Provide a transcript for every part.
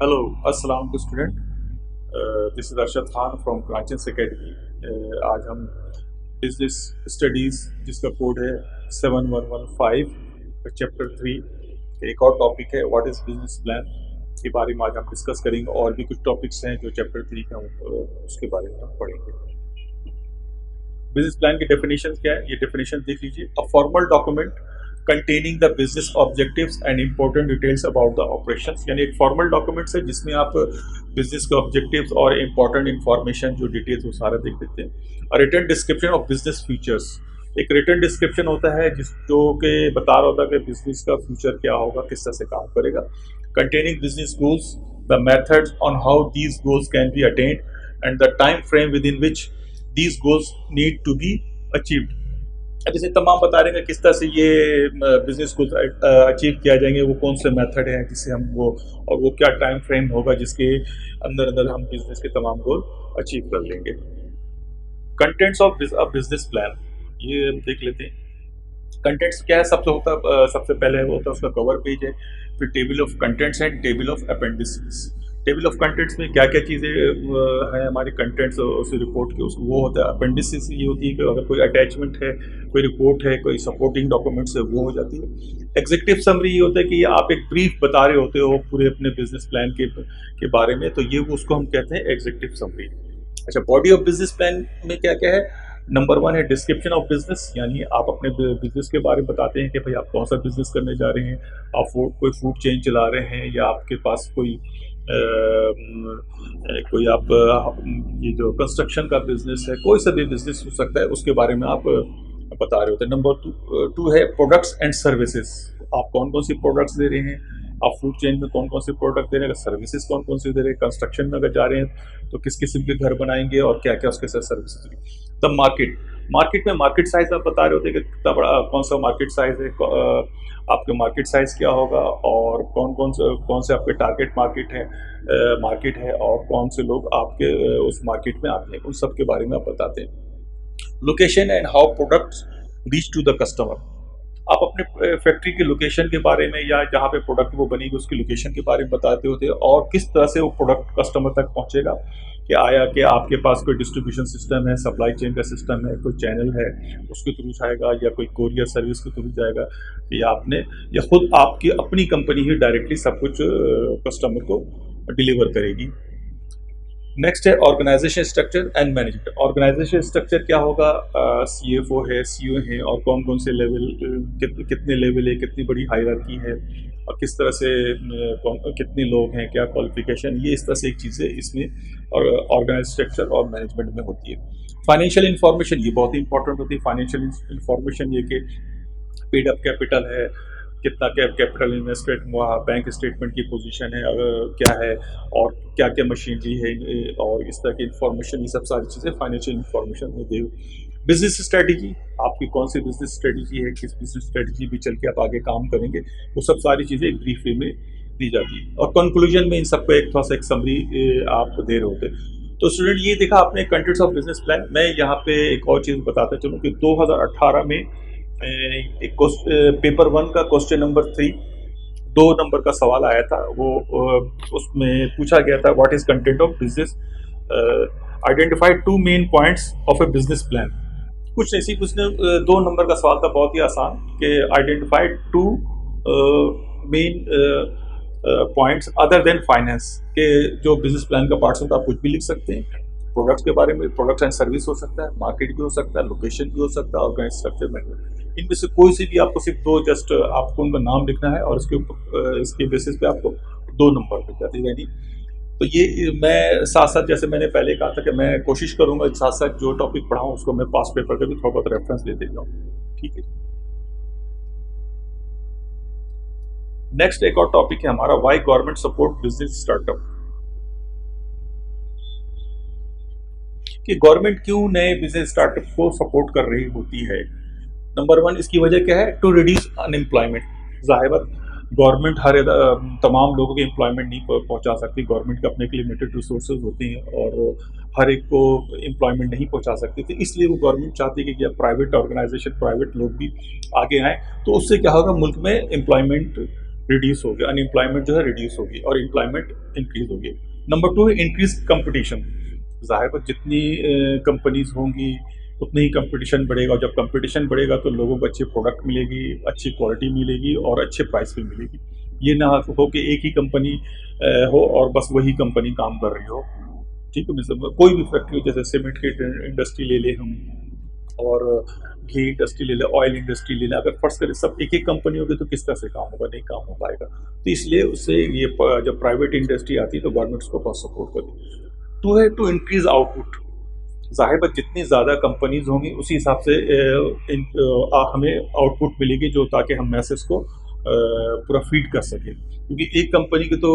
Hello, Assalamu alaikum student. This is Arshad Khan from Crunchens Academy. आज हम business studies जिसका code है 7115 chapter 3 एक और टॉपिक है व्हाट इज़ बिजनेस प्लान के बारे में आज हम डिस्कस करेंगे। और भी कुछ टॉपिक्स हैं जो चैप्टर 3 के हम उसके बारे में हम पढ़ेंगे। बिजनेस प्लान की डेफिनेशन क्या है, ये डेफिनेशन देख लीजिए। A formal document containing the business objectives and important details about the operations, यानी एक फॉर्मल डॉक्यूमेंट्स है जिसमें आप बिजनेस के ऑब्जेक्टिव्स और इंपॉर्टेंट इंफॉर्मेशन जो डिटेल्स वो सारा देख लेते हैं। और written description of business features, एक रिटन डिस्क्रिप्शन होता है जिस जो कि बता रहा होता है कि बिजनेस का फ्यूचर क्या होगा, किस तरह से काम करेगा। Containing business goals, the methods on how these goals can be attend and the time frame within which these goals need to be achieved. जैसे तमाम बता रहे हैं किस तरह से ये बिजनेस को अचीव किया जाएंगे, वो कौन से मेथड हैं जिससे हम वो क्या टाइम फ्रेम होगा जिसके अंदर अंदर हम बिजनेस के तमाम गोल अचीव कर लेंगे। कंटेंट्स ऑफ बिजनेस प्लान ये देख लेते हैं। कंटेंट्स क्या है, सबसे पहले वो होता है उसका कवर पेज है, फिर table of contents and table of appendices. Table of contents में क्या क्या चीज़ें हैं हमारे कंटेंट्स उस रिपोर्ट के, उसको वो होता है। अपेंडिसेस ये होती है कि अगर कोई अटैचमेंट है, कोई रिपोर्ट है, कोई सपोर्टिंग डॉक्यूमेंट्स है, वो हो जाती है। एग्जीक्यूटिव समरी ये होता है कि आप एक ब्रीफ बता रहे होते हो पूरे अपने बिजनेस प्लान के बारे में, तो ये उसको हम कहते हैं एग्जीक्यूटिव समरी। अच्छा, बॉडी ऑफ बिजनेस प्लान में क्या क्या है। नंबर 1 है डिस्क्रिप्शन ऑफ बिजनेस, यानी आप अपने बिजनेस के बारे में बताते हैं कि भाई आप कौन सा बिजनेस करने जा रहे हैं। आप कोई फूड चेन चला रहे हैं या आपके पास कोई आप ये जो कंस्ट्रक्शन का बिजनेस है, कोई सा भी बिजनेस हो सकता है, उसके बारे में आप बता रहे होते हैं। नंबर 2 है प्रोडक्ट्स एंड सर्विसेज, आप कौन कौन सी प्रोडक्ट्स दे रहे हैं, आप फूड चेन में कौन कौन से प्रोडक्ट दे रहे हैं, सर्विसेज कौन कौन सी दे रहे हैं, कंस्ट्रक्शन में अगर जा रहे हैं तो किस किस्म के घर बनाएंगे और क्या क्या उसके साथ सर्विसेज। तब मार्केट में मार्केट साइज आप बता रहे होते हैं कि कितना बड़ा कौन सा मार्केट साइज है, आपके मार्केट साइज क्या होगा और कौन से आपके टारगेट मार्केट है और कौन से लोग आपके उस मार्केट में आते हैं, उन सब के बारे में आप बताते हैं। Location and how products reach to the customer, आप अपने फैक्ट्री की लोकेशन के बारे में या जहाँ पे प्रोडक्ट वो बनेगी उसकी लोकेशन के बारे में बताते होते हैं और किस तरह से वो प्रोडक्ट कस्टमर तक पहुँचेगा। कि आपके पास कोई डिस्ट्रीब्यूशन सिस्टम है, सप्लाई चेन का सिस्टम है, कोई चैनल है उसके थ्रू जाएगा या कोई कोरियर सर्विस के थ्रू जाएगा, या खुद आपकी अपनी कंपनी ही डायरेक्टली सब कुछ कस्टमर को डिलीवर करेगी। नेक्स्ट है organisation structure and management. Organisation structure क्या होगा, CFO है, CEO है और कौन कौन से लेवल, कितने लेवल है, कितनी बड़ी हायरार्की है और किस तरह से कितने लोग हैं, क्या क्वालिफिकेशन, ये इस तरह से एक चीज़ें इसमें और ऑर्गेनाइज स्ट्रक्चर और मैनेजमेंट में होती है। फाइनेंशियल इंफॉर्मेशन ये बहुत इंपॉर्टेंट होती है। फाइनेंशियल इंफॉर्मेशन ये कि पेड अप कैपिटल है, कितना कैपिटल इन्वेस्टेड हुआ, बैंक स्टेटमेंट की पोजीशन है क्या है और क्या क्या मशीनरी है और इस तरह की इंफॉर्मेशन, ये सब सारी चीज़ें फाइनेंशियल इंफॉर्मेशन में दे। बिजनेस स्ट्रेटजी, आपकी कौन सी बिजनेस स्ट्रेटजी है, किस बिजनेस स्ट्रेटजी भी चल के आप आगे काम करेंगे, वो सब सारी चीज़ें एक ब्रीफ वे में दी जाती है। और कंक्लूजन में इन सबको एक थोड़ा सा एक समरी आप दे रहे होते। तो स्टूडेंट ये देखा आपने कंटेंट्स ऑफ बिजनेस प्लान। मैं यहाँ पे एक और चीज़ बताता चलूँ कि 2018 में एक पेपर 1 का क्वेश्चन नंबर 3 2 नंबर का सवाल आया था। वो उसमें पूछा गया था what is content of business, identify 2 main points of A business plan. कुछ ऐसी उसने 2 नंबर का सवाल था, बहुत ही आसान, कि identify 2 main points other than finance, के जो बिजनेस प्लान का पार्ट्स होता है आप कुछ भी लिख सकते हैं। प्रोडक्ट्स के बारे में, प्रोडक्ट्स एंड सर्विस हो सकता है, मार्केट भी हो सकता है, लोकेशन भी हो सकता है, ऑर्गेनाइज स्ट्रक्चर मैनेजमेंट, इनमें से कोई सी भी आपको सिर्फ 2 जस्ट आपको उनका नाम लिखना है और इसके बेसिस पे आपको 2 नंबर मिल जाते हैं। तो ये मैं साथ साथ, जैसे मैंने पहले कहा था कि मैं कोशिश करूंगा साथ साथ जो टॉपिक पढ़ाऊँ उसको मैं पास पेपर का भी थोड़ा बहुत रेफरेंस देते जाऊँ, ठीक है। नेक्स्ट एक और टॉपिक है हमारा, why government support business startup, कि गवर्नमेंट क्यों नए बिजनेस स्टार्टअप को सपोर्ट कर रही होती है। नंबर 1 इसकी वजह क्या है, टू रिड्यूस अनएम्प्लॉयमेंट। जाहिर बात, गवर्नमेंट तमाम लोगों को एम्प्लॉयमेंट नहीं पहुंचा सकती, गवर्नमेंट के अपने लिमिटेड रिसोर्सेज होते हैं और हर एक को एम्प्लॉयमेंट नहीं पहुंचा सकती थी। इसलिए वो गवर्नमेंट चाहती है कि प्राइवेट ऑर्गेनाइजेशन, प्राइवेट लोग भी आगे आएँ, तो उससे क्या होगा, मुल्क में एम्प्लॉयमेंट रिड्यूस हो गया, अनएम्प्लॉयमेंट जो है रिड्यूस होगी और एम्प्लॉयमेंट इंक्रीज होगी। नंबर टू है इंक्रीज कंपटीशन। जाहिर है जितनी कंपनीज होंगी उतनी ही कंपटीशन बढ़ेगा, और जब कंपटीशन बढ़ेगा तो लोगों को अच्छी प्रोडक्ट मिलेगी, अच्छी क्वालिटी मिलेगी और अच्छे प्राइस पे मिलेगी। ये ना हो कि एक ही कंपनी हो और बस वही कंपनी काम कर रही हो। ठीक है, मतलब कोई भी फैक्ट्री, जैसे सीमेंट की इंडस्ट्री ले लें हम, और घी इंडस्ट्री ले लें, ऑयल इंडस्ट्री ले लें, अगर फर्स्ट करें सब एक एक कंपनी होगी तो किस तरह से काम होगा, नहीं काम हो पाएगा। तो इसलिए उससे ये जब प्राइवेट इंडस्ट्री आती है तो गवर्नमेंट उसको बहुत सपोर्ट करती है। टू है टू इंक्रीज आउटपुट। जाहिर बात जितनी ज़्यादा कंपनीज होंगी उसी हिसाब से हमें आउटपुट मिलेगी, जो ताकि हम मैसेज को पूरा फीड कर सकें। क्योंकि एक कंपनी की तो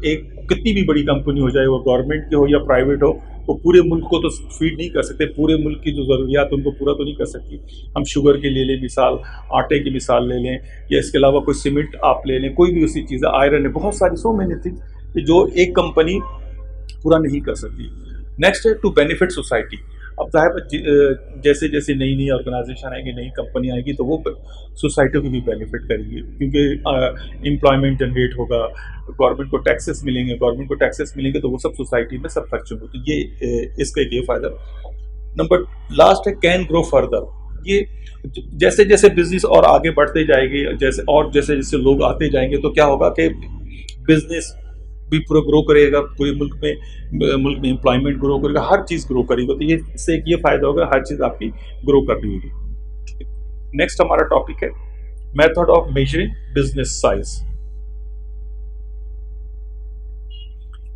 एक कितनी भी बड़ी कंपनी हो जाए, वो गवर्नमेंट की हो या प्राइवेट हो, वो पूरे मुल्क को तो फीड नहीं कर सकते, पूरे मुल्क की जो ज़रूरियात उनको पूरा तो नहीं कर सकती। हम शुगर की ले लें मिसाल, आटे की मिसाल ले लें, या इसके अलावा कोई सीमेंट आप ले लें, कोई भी उसी चीज़, आयरन है, बहुत सारी सो मैनी थिंग जो एक कंपनी पूरा नहीं कर सकती। नेक्स्ट है टू बेनिफिट सोसाइटी। अब जाहिर जैसे जैसे नई नई ऑर्गेनाइजेशन आएंगी, नई कंपनी आएगी, तो वो सोसाइटी को भी बेनिफिट करेंगी, क्योंकि एम्प्लॉयमेंट जनरेट होगा, गवर्नमेंट को टैक्सेस मिलेंगे, गवर्नमेंट को टैक्सेस मिलेंगे तो वो सब सोसाइटी में सब खर्च होंगे। तो ये इसका एक ये फ़ायदा। नंबर लास्ट है कैन ग्रो फर्दर। ये जैसे जैसे बिजनेस और आगे बढ़ते जाएगी, जैसे जैसे लोग आते जाएंगे, तो क्या होगा कि बिजनेस भी पूरा ग्रो करेगा, पूरे मुल्क में एम्प्लॉयमेंट ग्रो करेगा, हर चीज़ ग्रो करेगा। तो ये इससे एक ये फ़ायदा होगा, हर चीज़ आपकी ग्रो कर रही होगी। नेक्स्ट हमारा टॉपिक है method of measuring business size,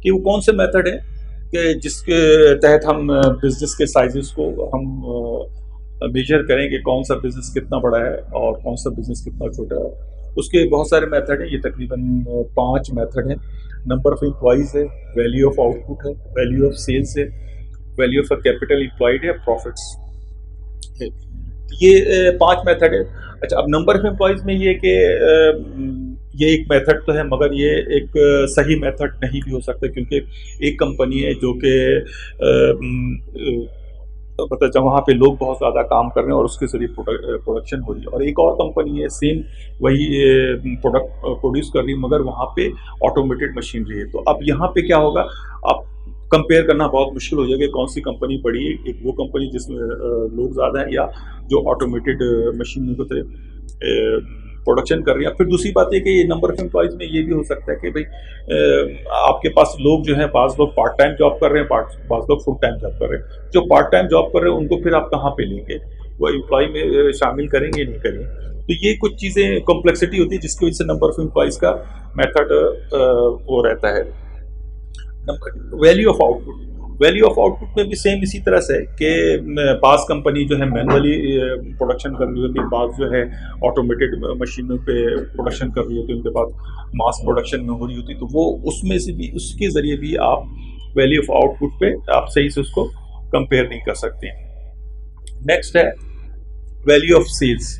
कि वो कौन से मेथड है कि जिसके तहत हम बिजनेस के साइजेस को हम मेजर करें कि कौन सा बिजनेस कितना बड़ा है और कौन सा बिजनेस कितना छोटा है। उसके बहुत सारे मेथड हैं, ये तकरीबन 5 मेथड हैं। नंबर ऑफ एम्प्लॉइज़ है, वैल्यू ऑफ आउटपुट है, वैल्यू ऑफ सेल्स है, वैल्यू ऑफ कैपिटल एम्प्लॉयड है, प्रॉफिट्स है। ये 5 मेथड है। अच्छा, अब नंबर ऑफ एम्प्लॉइज़ में ये कि ये एक मेथड तो है, मगर ये एक सही मेथड नहीं भी हो सकता, क्योंकि एक कंपनी है जो कि मतलब जब वहाँ पे लोग बहुत ज़्यादा काम कर रहे हैं और उसके जरिए प्रोडक्शन हो रही है, और एक और कंपनी है सेम वही प्रोडक्ट प्रोड्यूस कर रही है, मगर वहाँ पे ऑटोमेटेड मशीनरी है। तो अब यहाँ पे क्या होगा, आप कंपेयर करना बहुत मुश्किल हो जाएगा कौन सी कंपनी बड़ी है, एक वो कंपनी जिसमें लोग ज़्यादा हैं, या जो ऑटोमेटेड मशीनरी को प्रोडक्शन कर रही है। फिर दूसरी बात है कि ये नंबर ऑफ एम्प्लॉइज़ में ये भी हो सकता है कि भाई आपके पास लोग जो हैं, बाज़ लोग पार्ट टाइम जॉब कर रहे हैं, बाज़ लोग फुल टाइम जॉब कर रहे हैं। जो पार्ट टाइम जॉब कर रहे हैं उनको फिर आप कहाँ पे लेंगे, वो एम्प्लॉय में शामिल करेंगे नहीं करेंगे। तो ये कुछ चीज़ें कॉम्प्लेक्सिटी होती है, जिसकी वजह से नंबर ऑफ एम्प्लॉइज़ का मेथड वो रहता है। Value of output, value of output में भी सेम इसी तरह से कि बास कंपनी जो है मैनुअली प्रोडक्शन कर रही होती है, बास जो है ऑटोमेटेड मशीनों पे प्रोडक्शन कर रही होती है, उनके पास मास प्रोडक्शन में हो रही होती है, तो वो उसमें से भी, उसके ज़रिए भी आप वैल्यू ऑफ आउटपुट पे आप सही से उसको कंपेयर नहीं कर सकते। नेक्स्ट है value of sales.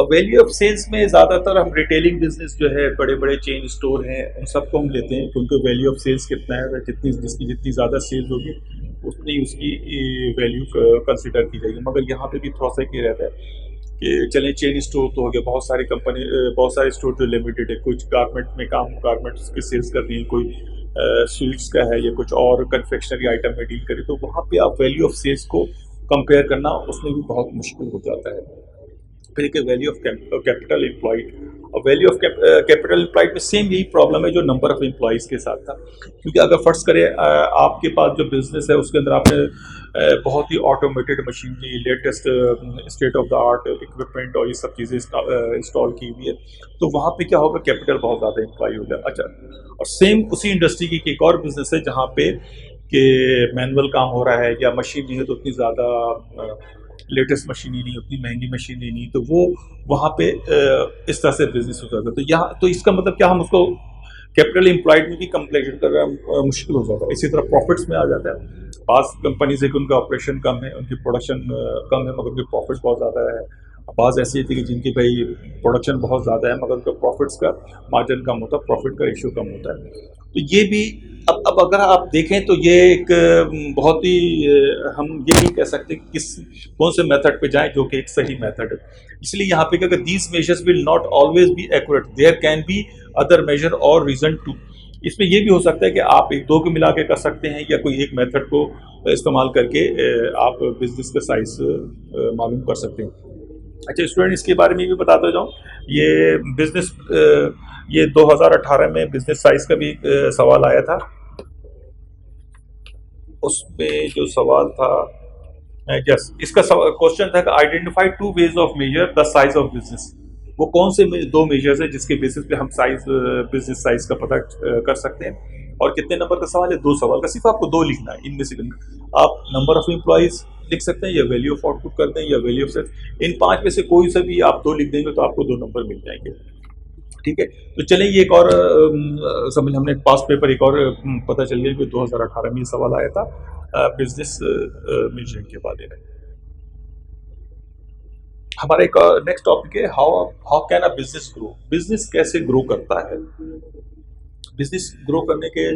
Value of sales में ज़्यादातर हम रिटेलिंग बिजनेस जो है, बड़े बड़े चेन स्टोर हैं, उन सबको हम लेते हैं, क्योंकि वैल्यू ऑफ सेल्स कितना है, जिसकी जितनी ज़्यादा सेल्स होगी उतनी उसकी वैल्यू कंसिडर की जाएगी। मगर यहाँ पे भी थोड़ा सा ये रहता है कि चलें चेन स्टोर तो हो गया, बहुत सारी कंपनी, बहुत सारे स्टोर जो लिमिटेड है, कुछ गारमेंट में काम, गारमेंट्स की सेल्स कर रही है, कोई स्वीट्स का है, या कुछ और कन्फेक्शनरी आइटम में डील करे, तो वहाँ पे आप वैल्यू ऑफ सेल्स को कंपेयर करना उसमें भी बहुत मुश्किल हो जाता है। फिर वैल्यू ऑफ कैपिटल एम्प्लॉयड, और वैल्यू ऑफ कैपिटल एम्प्लॉयड में सेम यही प्रॉब्लम है जो नंबर ऑफ एम्प्लॉयज़ के साथ था। क्योंकि अगर फर्स्ट करें आपके पास जो बिजनेस है उसके अंदर आपने बहुत ही automated machinery, latest state of the art equipment और ये सब चीज़ें इंस्टॉल की हुई है, तो वहाँ पे क्या होगा, कैपिटल बहुत ज़्यादा एम्प्लॉय हो जाए। अच्छा, और सेम उसी इंडस्ट्री की एक और बिजनेस है जहाँ पे कि मैनुअल काम हो रहा है या मशीन नहीं है, तो उतनी ज़्यादा लेटेस्ट मशीन ही नहीं, उतनी महंगी मशीन ही नहीं, तो वो वहाँ पे इस तरह से बिजनेस हो जाता है। तो यहाँ तो इसका मतलब क्या, हम उसको कैपिटल एम्प्लॉयड में भी कंप्लेक्शन करना मुश्किल हो जाता है। इसी तरह प्रॉफिट्स में आ जाता है, पास कंपनी से कि उनका ऑपरेशन कम है, उनकी प्रोडक्शन कम है, मगर उनके प्रॉफिट्स बहुत ज़्यादा है, बाज़ ऐसी थी कि जिनकी भाई प्रोडक्शन बहुत ज़्यादा है मगर उनका प्रॉफिट्स का मार्जिन कम होता है, प्रॉफिट का रेशियो कम होता है। तो ये भी अब अगर आप देखें तो ये एक बहुत ही हम ये नहीं कह सकते कि किस कौन से मेथड पे जाएं जो कि एक सही मेथड है। इसलिए यहाँ पे अगर these measures will not always be accurate, there can be other measure or reason too. इसमें ये भी हो सकता है कि आप एक दो को मिला के कर सकते हैं या कोई एक मेथड को इस्तेमाल करके आप बिजनेस का साइज मालूम कर सकते हैं। अच्छा स्टूडेंट, इसके बारे में भी बताता जाऊँ, ये बिजनेस ये 2018 में बिजनेस साइज का भी सवाल आया था। उसमें जो सवाल था, यस, इसका क्वेश्चन था कि identify two ways of measure the size of business. वो कौन से दो मेजर्स हैं जिसके बेसिस पे हम साइज बिजनेस साइज का पता कर सकते हैं। और कितने नंबर का सवाल है? दो सवाल का, सिर्फ आपको दो लिखना है इनमें से। आप नंबर ऑफ एम्प्लॉइज लिख सकते हैं या वैल्यू ऑफ आउटपुट कर दें या वैल्यू ऑफ सेल्स। इन पांच में से कोई सा भी आप दो लिख देंगे तो आपको दो नंबर मिल जाएंगे। ठीक है, तो चलिए ये एक और समझ, हमने पास्ट पेपर एक और पता चल गया कि 2018 में ये सवाल आया था बिजनेस मेजरिंग के बारे में। हमारा एक नेक्स्ट टॉपिक है how how can a business grow. Business कैसे ग्रो करता है? बिजनेस ग्रो करने के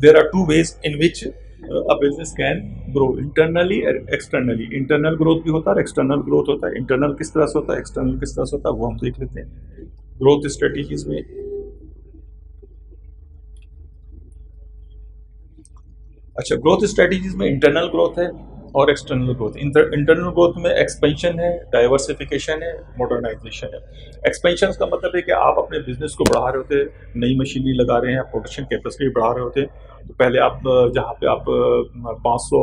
there are two ways in which a business can grow, internally और एक्सटर्नली। इंटरनल ग्रोथ भी होता है और एक्सटर्नल ग्रोथ होता है। इंटरनल किस तरह से होता है, एक्सटर्नल किस तरह से होता है, वो हम देख लेते हैं ग्रोथ स्ट्रेटेजीज में। अच्छा, ग्रोथ स्ट्रेटेजीज में इंटरनल ग्रोथ है और एक्सटर्नल ग्रोथ। इंटरनल ग्रोथ में एक्सपेंशन है, डाइवर्सिफिकेशन है, मॉडर्नाइजेशन है। एक्सपेंशन का मतलब है कि आप अपने बिजनेस को बढ़ा रहे होते हैं, नई मशीनरी लगा रहे हैं, प्रोडक्शन कैपेसिटी बढ़ा रहे होते हैं। तो पहले आप जहाँ पे आप 500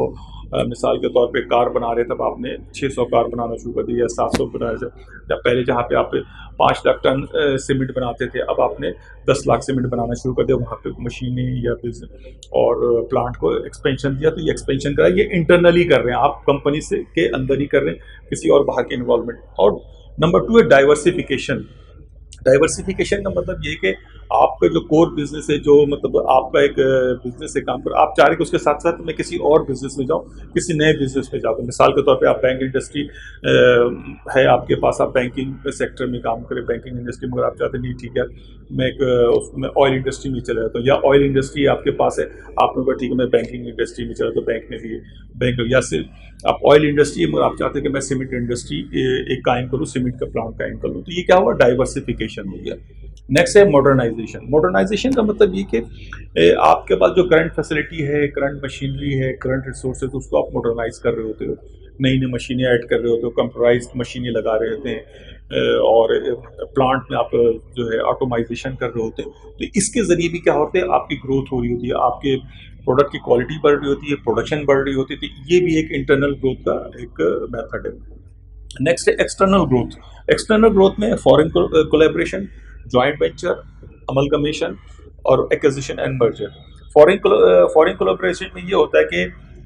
मिसाल के तौर पे कार बना रहे थे, तब आपने 600 कार बनाना शुरू कर दिया या 700 बना रहे थे। जब पहले जहाँ पे आप 5 लाख टन सीमेंट बनाते थे, अब आपने 10 लाख सीमेंट बनाना शुरू कर दिया। वहाँ पे मशीनें या बिजनेस और प्लांट को एक्सपेंशन दिया। तो ये एक्सपेंशन करा, ये इंटरनली कर रहे हैं आप, कंपनी से के अंदर ही कर रहे हैं, किसी और बाहर के इन्वॉल्वमेंट। और नंबर 2 है डाइवर्सिफिकेशन। डाइवर्सिफिकेशन का मतलब ये कि आपका जो कोर बिजनेस है, जो मतलब आपका एक बिजनेस से काम कर, आप चाह रहे कि उसके साथ साथ मैं किसी और बिजनेस में जाऊं, किसी नए बिजनेस में जाऊँ। मिसाल के तौर पे आप बैंक इंडस्ट्री है आपके पास, आप बैंकिंग सेक्टर में काम करें, बैंकिंग इंडस्ट्री में। अगर आप चाहते नहीं, ठीक है मैं एक उसमें ऑयल इंडस्ट्री में चला जाता हूँ, या ऑयल इंडस्ट्री आपके पास है, आपने कहा ठीक है मैं बैंकिंग इंडस्ट्री में चला, तो बैंक में भी बैंक, या सिर्फ आप ऑयल इंडस्ट्री मगर आप चाहते हैं कि मैं सीमेंट इंडस्ट्री एक कायम करूँ, सीमेंट का प्लांट कायम कर लूँ। तो ये क्या हुआ? डाइवर्सिफिकेशन हो गया। नेक्स्ट है मॉडर्नाइजेशन। मॉडर्नाइजेशन का मतलब ये कि आपके पास जो करंट फैसिलिटी है, करंट मशीनरी है, करंट रिसोर्सेज, उसको आप मॉडर्नाइज कर रहे होते हो, नई नई मशीनें ऐड कर रहे होते हो, कंप्यूटराइज्ड मशीनें लगा रहे होते हैं, और प्लांट में आप जो है ऑटोमाइजेशन कर रहे होते हैं। तो इसके ज़रिए भी क्या होता है, आपकी ग्रोथ हो रही होती है, आपके प्रोडक्ट की क्वालिटी बढ़ रही होती है, प्रोडक्शन बढ़ रही होती है। तो ये भी एक इंटरनल ग्रोथ का एक मेथड है। नेक्स्ट है एक्सटर्नल ग्रोथ। एक्सटर्नल ग्रोथ में foreign collaboration, joint venture, amalgamation और acquisition and merger. Foreign collaboration में ये होता है कि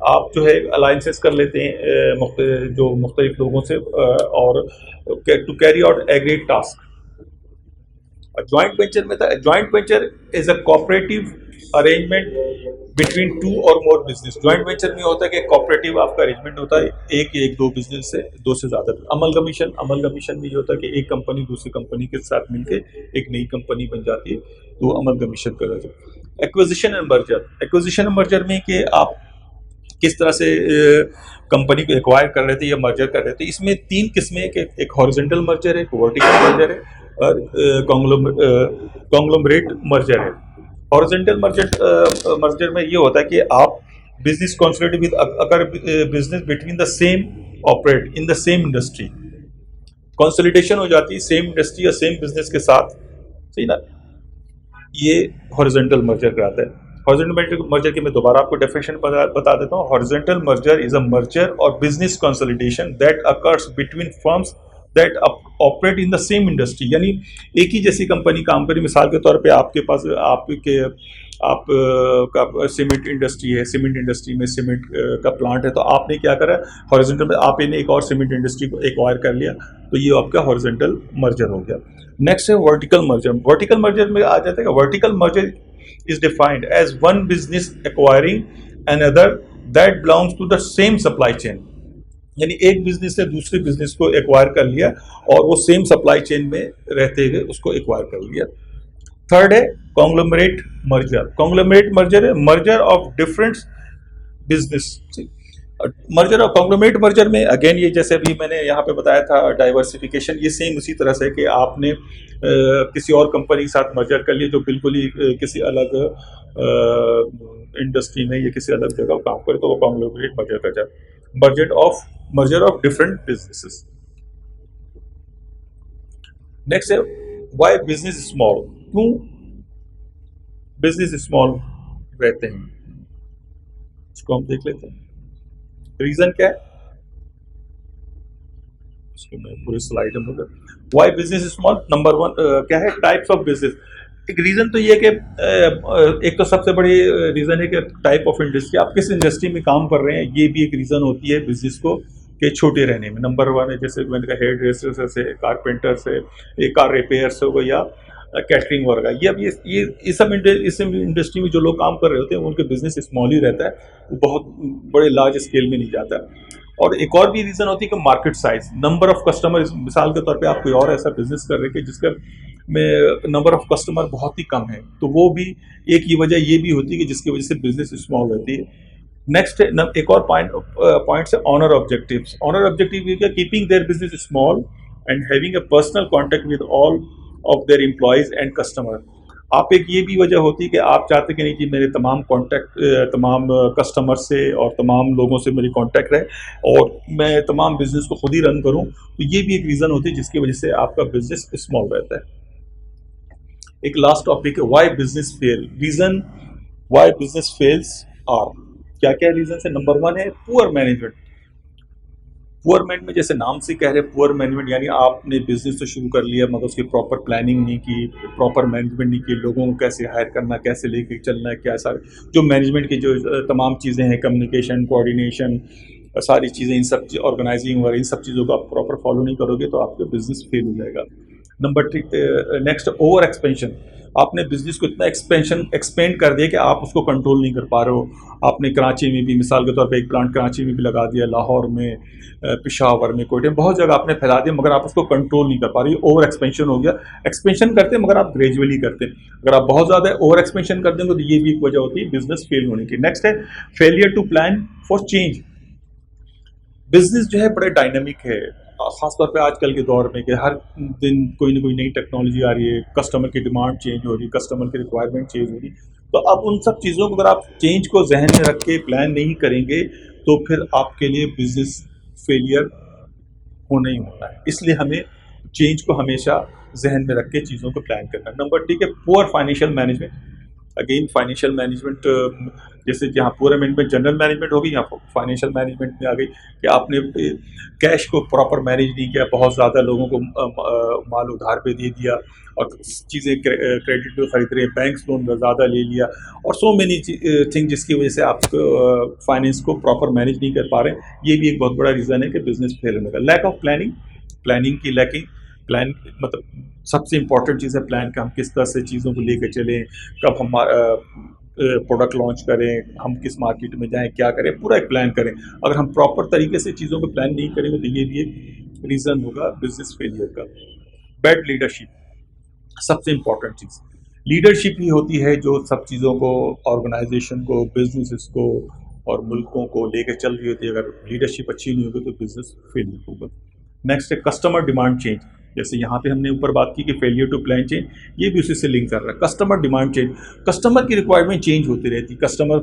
आप जो है अलाइंसेस कर लेते हैं जो मुख्तलिफ लोगों से, और to carry out agreed task. Joint venture में था, joint venture is a cooperative arrangement between two or more business. Joint venture में होता है कि कोऑपरेटिव आपका अरेंजमेंट होता है एक या एक दो बिजनेस से, दो से ज्यादा। अमलगमीशन में ये होता है कि एक कंपनी दूसरी कंपनी के साथ मिलकर एक नई कंपनी बन जाती है, तो अमलगमीशन कर रहे हैं। Acquisition and merger. Acquisition and merger में कि आप किस तरह से कंपनी को एक्वायर कर रहे थे या मर्जर कर रहे थे। इसमें तीन किस्में हैं, एक हॉरिजॉन्टल मर्जर है, एक वर्टिकल मर्जर है और कॉन्ग्लोमरेट मर्जर है। हॉरिजॉन्टल मर्जर में ये होता है कि आप बिजनेस कंसोलिडेट विद अगर business between the same operate in the same industry, consolidation हो जाती है सेम इंडस्ट्री या सेम बिजनेस के साथ, सही ना, ये हॉरिजॉन्टल मर्जर कहलाता है। हॉरिजॉन्टल मर्जर की मैं दोबारा आपको डेफिनेशन बता देता हूँ। Horizontal merger is a merger or business consolidation that occurs between firms that operate in the same industry. यानी एक ही जैसी कंपनी काम करी। मिसाल के तौर पे आपके पास आप का सीमेंट इंडस्ट्री है, सीमेंट इंडस्ट्री में सीमेंट का प्लांट है, तो आपने क्या करा, हॉरिजॉन्टल में आपने एक और सीमेंट इंडस्ट्री को एक्वायर कर लिया, तो ये आपका हॉरिजॉन्टल मर्जर हो गया। नेक्स्ट है वर्टिकल मर्जर। वर्टिकल मर्जर में आ जाता है, vertical merger is defined as one business acquiring another that belongs to the same supply chain. यानी एक बिजनेस ने दूसरे बिजनेस को एक्वायर कर लिया और वो सेम सप्लाई चेन में रहते हुए उसको एक्वायर कर लिया। थर्ड है कॉन्ग्लोमरेट मर्जर। कॉन्ग्लोमरेट मर्जर है merger of different business. Merger और कॉन्ग्लोमरेट मर्जर में अगेन ये जैसे अभी मैंने यहाँ पे बताया था डाइवर्सिफिकेशन, ये सेम उसी तरह से कि आपने किसी और कंपनी के साथ मर्जर कर लिया जो बिल्कुल ही किसी अलग इंडस्ट्री में या किसी अलग जगह काम करे, तो वो कॉन्ग्लोमरेट मर्जर कर जाए। Merger of different businesses. Next है वाई बिजनेस स्मॉल। क्यों बिजनेस स्मॉल रहते हैं, इसको हम देख लेते हैं। रीजन क्या है, इसको मैं पूरी स्लाइड में why business small. Number one क्या है, टाइप्स ऑफ बिजनेस। एक रीजन तो ये है कि एक तो सबसे बड़ी रीजन है कि टाइप ऑफ इंडस्ट्री, आप किस इंडस्ट्री में काम कर रहे हैं, ये भी एक रीजन होती है बिजनेस को के छोटे रहने में। नंबर वन है जैसे मैंने कहा हेयर ड्रेसर से, कारपेंटर से, एक कार रिपेयर से हो या कैटरिंग वगैरह। ये अब ये सब इस इंडस्ट्री में जो लोग काम कर रहे होते हैं उनके बिजनेस स्मॉल ही रहता है, वो बहुत बड़े लार्ज स्केल में नहीं जाता। और एक और भी रीजन होती है कि market size, number of customer. मिसाल के तौर पे आप कोई और ऐसा बिजनेस कर रहे हैं जिसका में नंबर ऑफ कस्टमर बहुत ही कम है, तो वो भी एक ही वजह ये भी होती है कि जिसकी वजह से बिजनेस स्मॉल रहती है। नेक्स्ट एक और पॉइंट है ऑनर ऑब्जेक्टिव्स। ऑनर ऑब्जेक्टिव क्या, keeping their business small and having a personal contact with all of their employees and customer. आप एक ये भी वजह होती है कि आप चाहते कि नहीं कि मेरे तमाम कस्टमर से और तमाम लोगों से मेरी कांटेक्ट रहे और मैं तमाम बिजनेस को खुद ही रन करूं, तो ये भी एक रीज़न होती है जिसकी वजह से आपका बिजनेस स्मॉल रहता है। एक लास्ट टॉपिक है why business fail. Reason why business fails are, क्या क्या रीजन है। नंबर वन है पुअर मैनेजमेंट। पुअर मैनेजमेंट जैसे नाम से कह रहे हैं, पुअर मैनेजमेंट यानी आपने बिजनेस तो शुरू कर लिया मगर उसकी प्रॉपर प्लानिंग नहीं की, प्रॉपर मैनेजमेंट नहीं की, लोगों को कैसे हायर करना, कैसे लेके चलना है, क्या सारे जो मैनेजमेंट की जो तमाम चीज़ें हैं, कम्युनिकेशन, कोऑर्डिनेशन, सारी चीज़ें, इन सब ऑर्गेनाइजिंग वगैरह इन सब चीज़ों को आप प्रॉपर फॉलो नहीं करोगे तो आपका बिजनेस फेल हो जाएगा। Number three, next over expansion. आपने बिजनेस को इतना एक्सपेंड कर दिया कि आप उसको कंट्रोल नहीं कर पा रहे हो। आपने कराची में भी मिसाल के तौर पे एक प्लांट कराची में भी लगा दिया, लाहौर में, पेशावर में, कोयटे में, बहुत जगह आपने फैला दिया मगर आप उसको कंट्रोल नहीं कर पा रहे। ओवर एक्सपेंशन हो गया। एक्सपेंशन करते मगर आप ग्रेजुअली करते। अगर आप बहुत ज़्यादा ओवर एक्सपेंशन कर देंगे तो ये भी एक वजह होती है बिजनेस फेल होने की। नेक्स्ट है failure to plan for change. Business जो है बड़े डायनामिक है, खासतौर पे आजकल के दौर में कि हर दिन कोई ना कोई नई टेक्नोलॉजी आ रही है, कस्टमर की डिमांड चेंज हो रही है, कस्टमर की रिक्वायरमेंट चेंज हो रही है। तो अब उन सब चीज़ों को अगर आप चेंज को जहन में रख के प्लान नहीं करेंगे तो फिर आपके लिए बिजनेस फेलियर होना ही होना है। इसलिए हमें चेंज को हमेशा जहन में रख के चीज़ों को प्लान करना है। नंबर ठीक है poor financial management. Again financial management जैसे जहाँ पूरा मैनेजमेंट जनरल मैनेजमेंट होगी, यहाँ फाइनेंशियल मैनेजमेंट में आ गई कि आपने कैश को प्रॉपर मैनेज नहीं किया, बहुत ज़्यादा लोगों को माल उधार पे दे दिया और चीज़ें क्रेडिट पे खरीद रहे हैं, बैंक लोन ज़्यादा ले लिया और सो मेनी थिंग जिसकी वजह से आप फाइनेंस को प्रॉपर मैनेज नहीं कर पा रहे हैं। ये भी एक बहुत बड़ा रीज़न है कि बिजनेस फेल होने का। लैक ऑफ प्लानिंग, प्लानिंग की लैकिंग। प्लान मतलब सबसे इंपॉर्टेंट चीज़ है प्लान का, हम किस तरह से चीज़ों को लेकर चलें, कब हम प्रोडक्ट लॉन्च करें, हम किस मार्केट में जाएं, क्या करें, पूरा एक प्लान करें। अगर हम प्रॉपर तरीके से चीज़ों को प्लान नहीं करेंगे तो ये भी एक रीज़न होगा बिजनेस फेलियर का। बैड लीडरशिप, सबसे इंपॉर्टेंट चीज़ लीडरशिप ही होती है जो सब चीज़ों को, ऑर्गेनाइजेशन को, बिजनेसेस को और मुल्कों को लेकर चल रही होती है। अगर लीडरशिप अच्छी नहीं होगी तो बिजनेस फेलियर होगा। नेक्स्ट है कस्टमर डिमांड चेंज। जैसे यहाँ पे हमने ऊपर बात की कि फेलियर टू प्लान चेंज, ये भी उसी से लिंक कर रहा है। कस्टमर डिमांड चेंज, कस्टमर की रिक्वायरमेंट चेंज होती रहती है। कस्टमर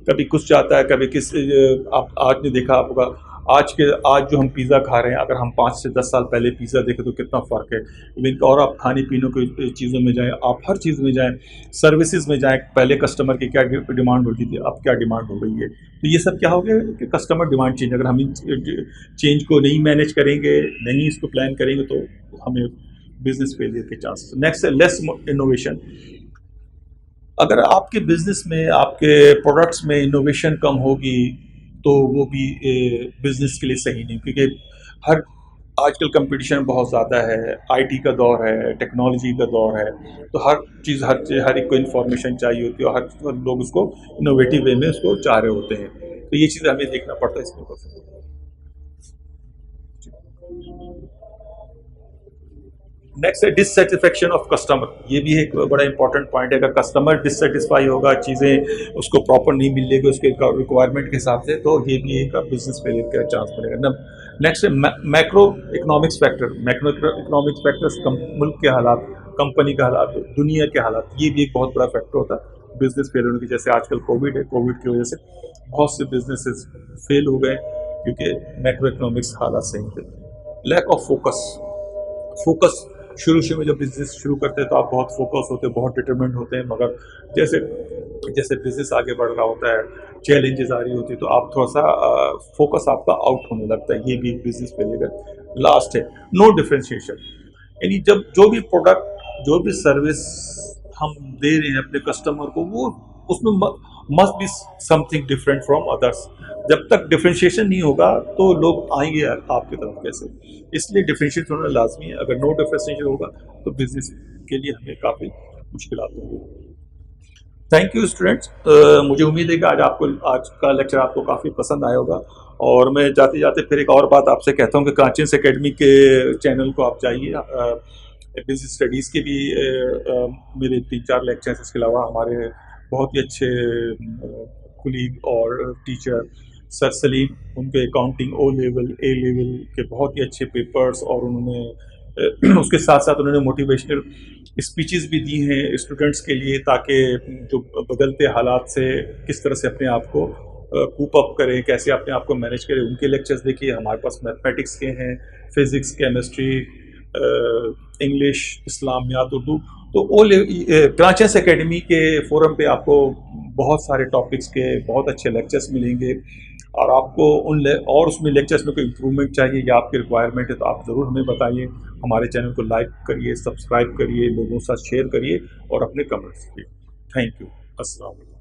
कभी कुछ चाहता है, कभी किस, आप आज ने देखा होगा आज जो हम पिज़्ज़ा खा रहे हैं, अगर हम 5 से 10 साल पहले पिज़्ज़ा देखें तो कितना फ़र्क है। इवन और आप खाने पीने की चीज़ों में जाएँ, आप हर चीज़ में जाएँ, सर्विसेज में जाएँ, पहले कस्टमर की क्या डिमांड होती थी, अब क्या डिमांड हो गई है। तो ये सब क्या हो गया कि कस्टमर डिमांड चेंज, अगर हम इन चेंज को नहीं मैनेज करेंगे, नहीं इसको प्लान करेंगे तो हमें बिजनेस फेलियर के चांसेस। नेक्स्ट है लेस इनोवेशन। अगर आपके बिजनेस में, आपके प्रोडक्ट्स में इनोवेशन कम होगी तो वो भी बिजनेस के लिए सही नहीं, क्योंकि हर आजकल कंपटीशन बहुत ज़्यादा है, आईटी का दौर है, टेक्नोलॉजी का दौर है, तो हर एक को इन्फॉर्मेशन चाहिए होती है और हर लोग उसको इनोवेटिव वे में उसको चाह रहे होते हैं। तो ये चीज़ें हमें देखना पड़ता है इसमें। नेक्स्ट है डिससेटिस्फेक्शन ऑफ कस्टमर। ये भी एक बड़ा इंपॉर्टेंट पॉइंट है। अगर कस्टमर डिससेटिस्फाई होगा, चीज़ें उसको प्रॉपर नहीं मिलेगी उसके रिक्वायरमेंट के हिसाब से, तो ये भी एक बिजनेस फेलियर का चांस बनेगा। नेक्स्ट है macro economics factor. Macro economics factors मुल्क के हालात, कंपनी के हालात, दुनिया के हालात, ये भी एक बहुत बड़ा फैक्टर होता है बिजनेस फेलियर की। जैसे आजकल कोविड है, कोविड की वजह से बहुत से बिजनेसेस फेल हो गए क्योंकि मैक्रो इकोनॉमिक्स हालात सही थे। Lack of focus. फोकस शुरू शुरू में जब बिजनेस शुरू करते हैं तो आप बहुत फोकस होते हैं, बहुत डिटरमिन्ड होते हैं, मगर जैसे जैसे बिजनेस आगे बढ़ रहा होता है, चैलेंजेस आ रही होती है, तो आप थोड़ा सा फोकस आपका आउट होने लगता है। ये भी बिजनेस फेलियर। लास्ट है नो डिफ्रेंशिएशन। यानी जब जो भी प्रोडक्ट, जो भी सर्विस हम दे रहे हैं अपने कस्टमर को, वो उसमें must be something different from others. जब तक डिफ्रेंशिएशन नहीं होगा तो लोग आएंगे आपकी तरफ कैसे? इसलिए डिफ्रेंशिएट होना लाजमी है। अगर नो डिफ्रेंशिएशन होगा तो बिजनेस के लिए हमें काफ़ी मुश्किल होंगी। Thank you students. मुझे उम्मीद है कि आज का लेक्चर आपको काफ़ी पसंद आया होगा। और मैं जाते जाते फिर एक और बात आपसे कहता हूँ कि कांचीस एकेडमी के चैनल को आप जाइए। बिजनेस स्टडीज़ के भी मेरे 3-4 लेक्चर्स, इसके अलावा हमारे बहुत ही अच्छे कुलीग और टीचर सर सलीम, उनके accounting O level A level के बहुत ही अच्छे पेपर्स, और उन्होंने उसके साथ साथ उन्होंने मोटिवेशनल स्पीचेस भी दी हैं स्टूडेंट्स के लिए, ताकि जो बदलते हालात से किस तरह से अपने आप को कूप अप करें, कैसे अपने आप को मैनेज करें। उनके लेक्चर्स देखिए। हमारे पास मैथमेटिक्स के हैं, फिज़िक्स, केमिस्ट्री, इंग्लिश, इस्लामियात, उर्दू। तो वो क्रांचेस एकेडमी के फोरम पे आपको बहुत सारे टॉपिक्स के बहुत अच्छे लेक्चर्स मिलेंगे। और आपको और उसमें लेक्चर्स में कोई इम्प्रूवमेंट चाहिए या आपकी रिक्वायरमेंट है तो आप ज़रूर हमें बताइए। हमारे चैनल को लाइक करिए, सब्सक्राइब करिए, लोगों के साथ शेयर करिए और अपने कमेंट्स करिए। Thank you. अस्सलाम वालेकुम।